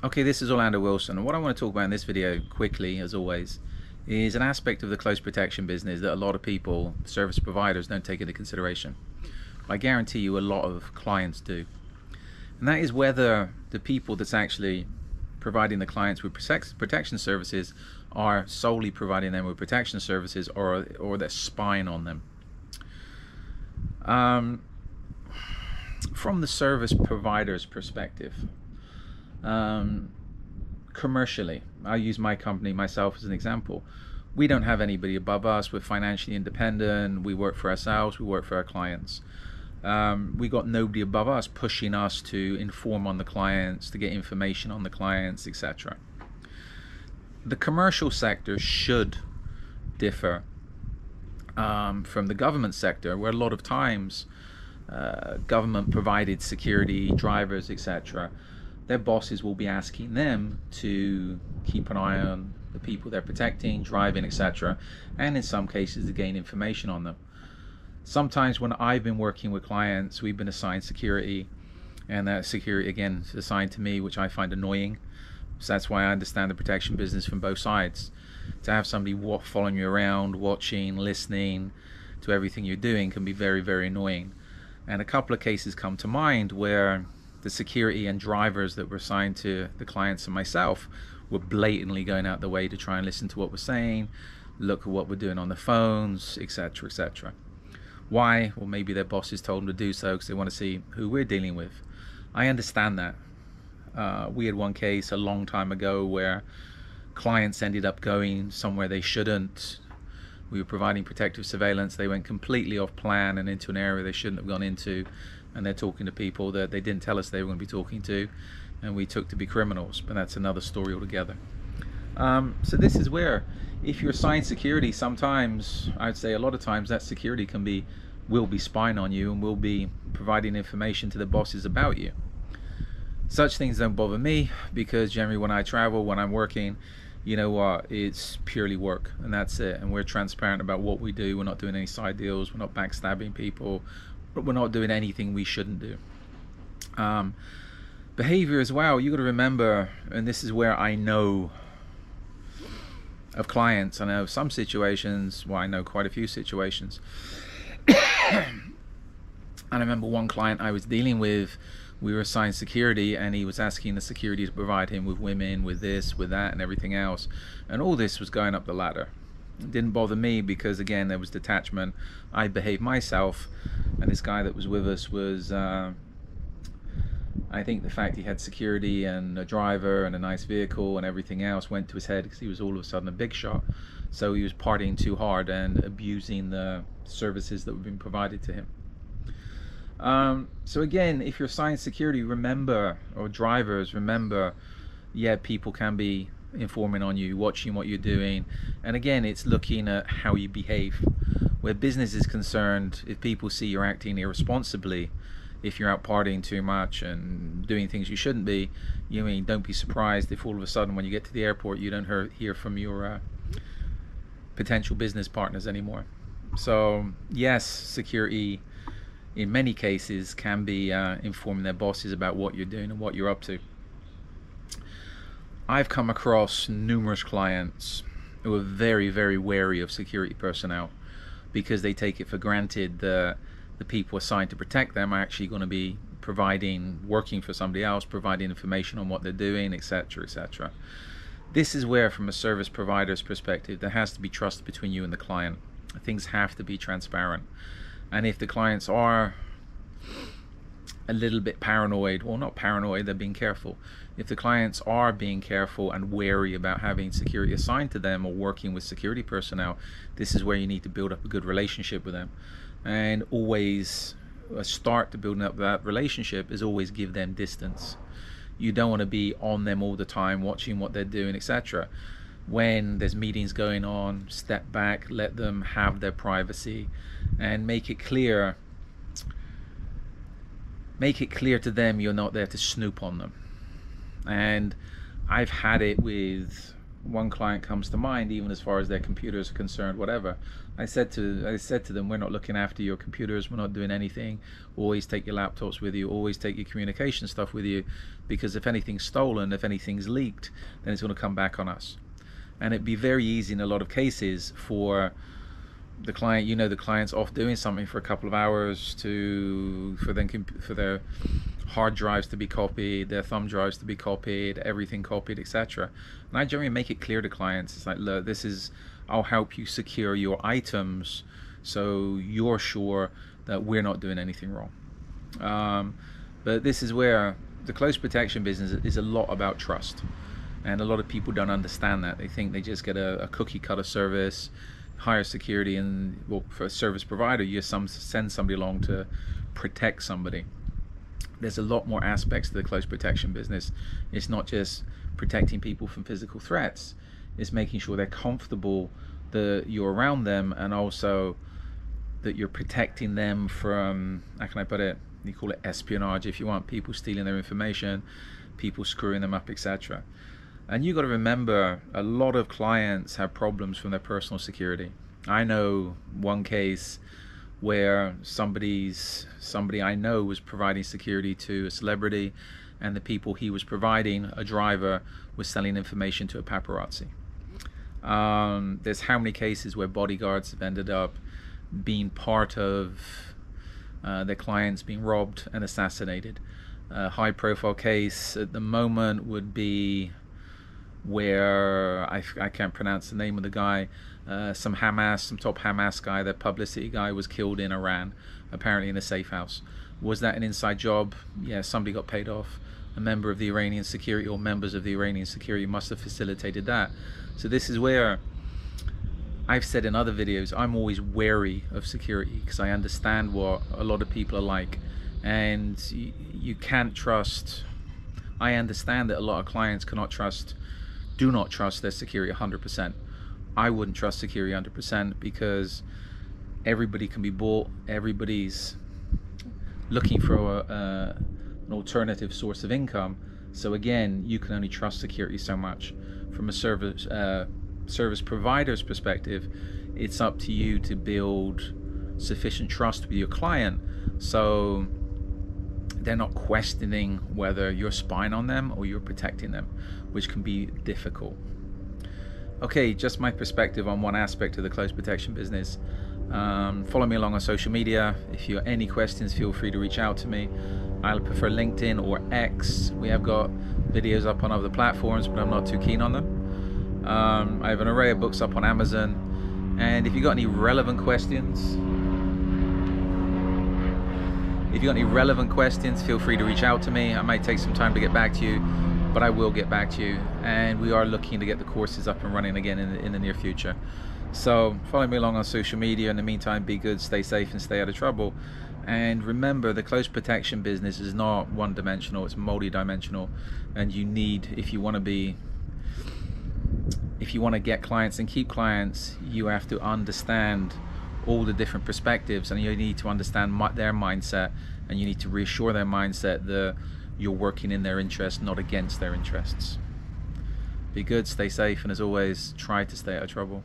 Okay, this is Orlando Wilson, and what I want to talk about in this video quickly, as always, is an aspect of the close protection business that a lot of people, service providers, don't take into consideration. I guarantee you a lot of clients do. And that is whether the people that's actually providing the clients with protection services are solely providing them with protection services, or they're spying on them. From the service provider's perspective, commercially, I'll use my company, myself, as an example. We don't have anybody above us. We're financially independent. We work for ourselves. We work for our clients. We got nobody above us pushing us to inform on the clients, to get information on the clients, etc. The commercial sector should differ from the government sector, where a lot of times government provided security, drivers, etc., their bosses will be asking them to keep an eye on the people they're protecting, driving, etc., and in some cases to gain information on them. Sometimes when I've been working with clients, we've been assigned security, and that security again is assigned to me, which I find annoying. So that's why I understand the protection business from both sides. To have somebody following you around, watching, listening to everything you're doing can be very, very annoying. And a couple of cases come to mind where the security and drivers that were assigned to the clients and myself were blatantly going out the way to try and listen to what we're saying, look at what we're doing on the phones, etc., etc. Why? Well, maybe their bosses told them to do so because they want to see who we're dealing with. I understand that. We had one case a long time ago where clients ended up going somewhere they shouldn't. We were providing protective surveillance. They went completely off plan and into an area they shouldn't have gone into, and they're talking to people that they didn't tell us they were going to be talking to, and we took to be criminals, but that's another story altogether. So this is where, if you're assigned security, sometimes, I'd say a lot of times, that security will be spying on you and will be providing information to the bosses about you. Such things don't bother me, because generally when I travel, when I'm working, you know what, it's purely work, and that's it. And we're transparent about what we do. We're not doing any side deals. We're not backstabbing people. We're not doing anything we shouldn't do. Behavior as well, you got to remember, and this is where I know of clients, I know of some situations, well, I know quite a few situations. And I remember one client I was dealing with, we were assigned security, and he was asking the security to provide him with women, with this, with that, and everything else. And all this was going up the ladder. It didn't bother me because, again, there was detachment. I behaved myself, and this guy that was with us was, I think the fact he had security and a driver and a nice vehicle and everything else went to his head because he was all of a sudden a big shot. So he was partying too hard and abusing the services that were being provided to him. So again, if you're assigned security, remember, or drivers, remember, yeah, people can be informing on you, watching what you're doing, and again, it's looking at how you behave. Where business is concerned, if people see you're acting irresponsibly, if you're out partying too much and doing things you shouldn't be, don't be surprised if all of a sudden when you get to the airport you don't hear from your potential business partners anymore. So yes, security in many cases can be informing their bosses about what you're doing and what you're up to. I've come across numerous clients who are very, very wary of security personnel because they take it for granted that the people assigned to protect them are actually going to be working for somebody else, providing information on what they're doing, etc., etc. This is where, from a service provider's perspective, there has to be trust between you and the client. Things have to be transparent. And if the clients are a little bit paranoid, well, not paranoid, they're being careful. If the clients are being careful and wary about having security assigned to them or working with security personnel, this is where you need to build up a good relationship with them. And always, a start to building up that relationship is always give them distance. You don't want to be on them all the time, watching what they're doing, etc. When there's meetings going on, step back, let them have their privacy, and make it clear to them you're not there to snoop on them. And I've had it with one client comes to mind, even as far as their computers are concerned, whatever. I said to them, we're not looking after your computers, we're not doing anything. Always take your laptops with you, always take your communication stuff with you, because if anything's stolen, if anything's leaked, then it's going to come back on us. And it'd be very easy in a lot of cases for the client, the client's off doing something for a couple of hours for their hard drives to be copied, their thumb drives to be copied, everything copied, etc. And I generally make it clear to clients, it's like, look, I'll help you secure your items so you're sure that we're not doing anything wrong. But this is where the close protection business is a lot about trust. And a lot of people don't understand that. They think they just get a cookie cutter service, hire security, and for a service provider, you send somebody along to protect somebody. There's a lot more aspects to the close protection business. It's not just protecting people from physical threats. It's making sure they're comfortable that you're around them, and also that you're protecting them from, how can I put it, you call it espionage if you want, people stealing their information, people screwing them up, etc. And you got to remember, a lot of clients have problems from their personal security. I know one case where somebody I know was providing security to a celebrity, and the people he was providing, a driver, was selling information to a paparazzi. There's how many cases where bodyguards have ended up being part of their clients being robbed and assassinated. A high profile case at the moment would be where I can't pronounce the name of the guy, some top Hamas guy, that publicity guy, was killed in Iran, apparently in a safe house. Was that an inside job? Yeah, somebody got paid off. A member of the Iranian security, or members of the Iranian security, must have facilitated that. So this is where I've said in other videos, I'm always wary of security, because I understand what a lot of people are like, and you can't trust. I understand that a lot of clients do not trust their security 100%. I wouldn't trust security 100%, because everybody can be bought. Everybody's looking for an alternative source of income. So again, you can only trust security so much. From a service provider's perspective, it's up to you to build sufficient trust with your client, so they're not questioning whether you're spying on them or you're protecting them, which can be difficult. Okay, just my perspective on one aspect of the close protection business. Follow me along on social media. If you have any questions, feel free to reach out to me. I prefer LinkedIn or X. We have got videos up on other platforms, but I'm not too keen on them. I have an array of books up on Amazon, and if you got any relevant questions, feel free to reach out to me. I might take some time to get back to you, but I will get back to you. And we are looking to get the courses up and running again in the near future. So follow me along on social media. In the meantime, be good, stay safe, and stay out of trouble. And remember, the close protection business is not one-dimensional, it's multi-dimensional. And you need, if you want to get clients and keep clients, you have to understand all the different perspectives, and you need to understand their mindset, and you need to reassure their mindset that you're working in their interest, not against their interests. Be good, stay safe, and as always, try to stay out of trouble.